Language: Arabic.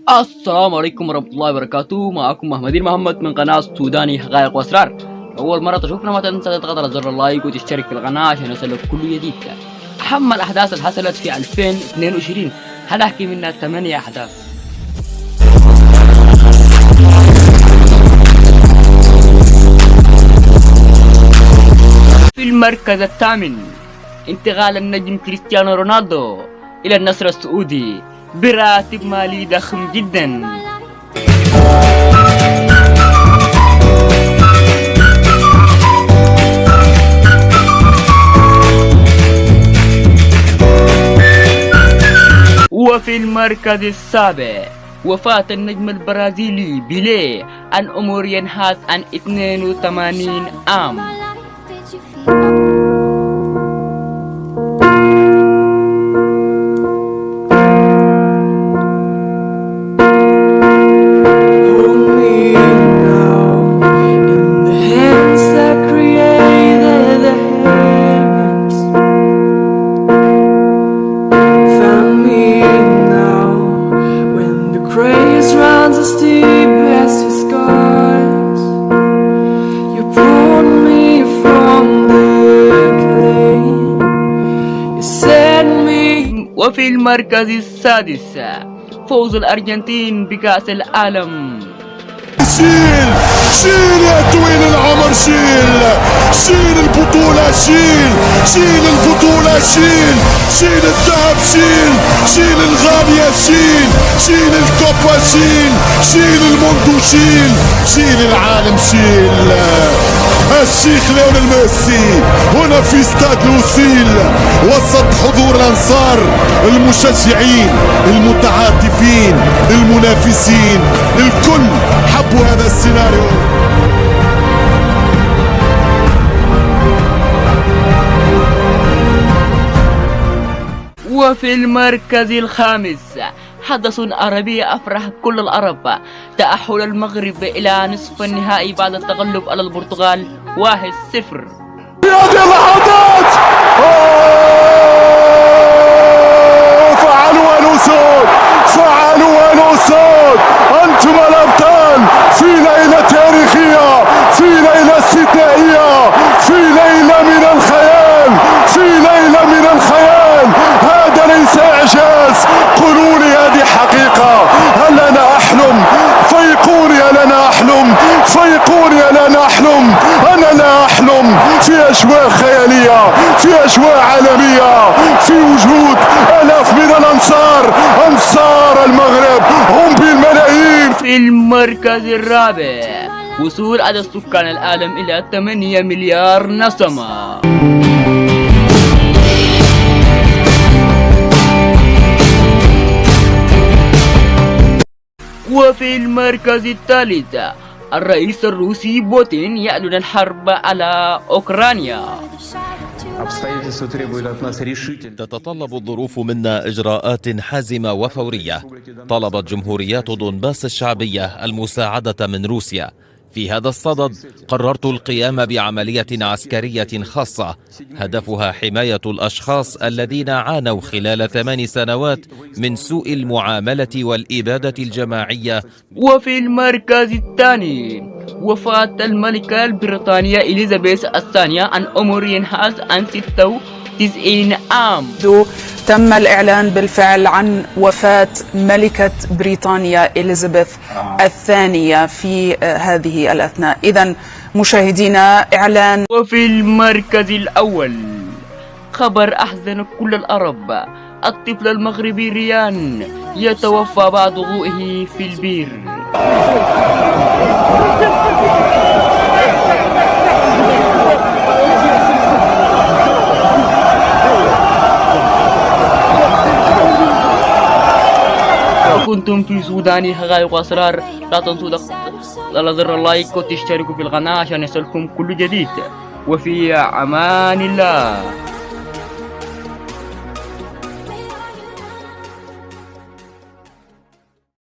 السلام عليكم ورحمة الله وبركاته. معكم محمد من قناة سوداني حقائق وأسرار. أول مرة تشوفنا ما تنسى تضغط على زر اللايك وتشترك في القناة عشان يوصلك كل جديد. أهم الأحداث اللي حصلت في 2022 هنحكي منها 8 أحداث. في المركز الثامن، انتقال النجم كريستيانو رونالدو إلى النصر السعودي براتب مالي ضخم جدا. وفي المركز السابع، وفاة النجم البرازيلي بيليه عن عمر ينحت عن 82 عام. وفي المركز السادس، فوز الأرجنتين بكأس العالم. شيل يا طويل العمر، شيل البطولة، شيل البطولة، شيل الذهب، شيل الغالية، شيل الكوبا، شيل الموندو، شيل العالم، الشيخ ليونيل ميسي هنا في استاد لوسيل وسط حضور الانصار، المشجعين، المتعاطفين، المنافسين، الكل حبوا هذا السيناريو. وفي المركز الخامس، حدث عربي أفرح كل العرب، تأهل المغرب إلى نصف النهائي بعد التغلب على البرتغال 1-0. يا دي اللحظات، فعلوا الأسود، فعلوا الأسود، أنتم الأبطال في ليلة تاريخية، في ليلة استثنائية، في ليلة من الخيال، في ليلة من الخيال. هذا ليس إعجاز، قولوا لي هذه حقيقة. هل أنا أحلم؟ فيقوني هل أنا أحلم؟ فيقوني هل أنا أحلم؟ أنا لا أحلم، في أجواء خيالية، في أجواء عالمية، في وجود آلاف من الأنصار، أنصار المغرب هم بالملايين. في المركز الرابع، وصول عدد سكان العالم إلى 8 مليار نسمة. وفي المركز الثالث، الرئيس الروسي بوتين يعلن الحرب على أوكرانيا. تتطلب الظروف منا إجراءات حازمة وفورية. طلبت جمهوريات دونباس الشعبية المساعدة من روسيا. في هذا الصدد قررت القيام بعملية عسكرية خاصة هدفها حماية الأشخاص الذين عانوا خلال 8 سنوات من سوء المعاملة والإبادة الجماعية. وفي المركز الثاني، وفاة الملكة البريطانية إليزابيث الثانية عن عمر ينحاز عن 96 عام. تم الإعلان بالفعل عن وفاة ملكة بريطانيا إليزابيث الثانية في هذه الأثناء. إذن مشاهدينا، إعلان. وفي المركز الأول، خبر أحزن كل العرب، الطفل المغربي ريان يتوفى بعد وضوئه في البير. كنتم في سوداني حقائق وأسرار، لا تنسوا ضغط على زر اللايك وتشتركوا في القناة عشان يصلكم كل جديد. وفي أمان الله.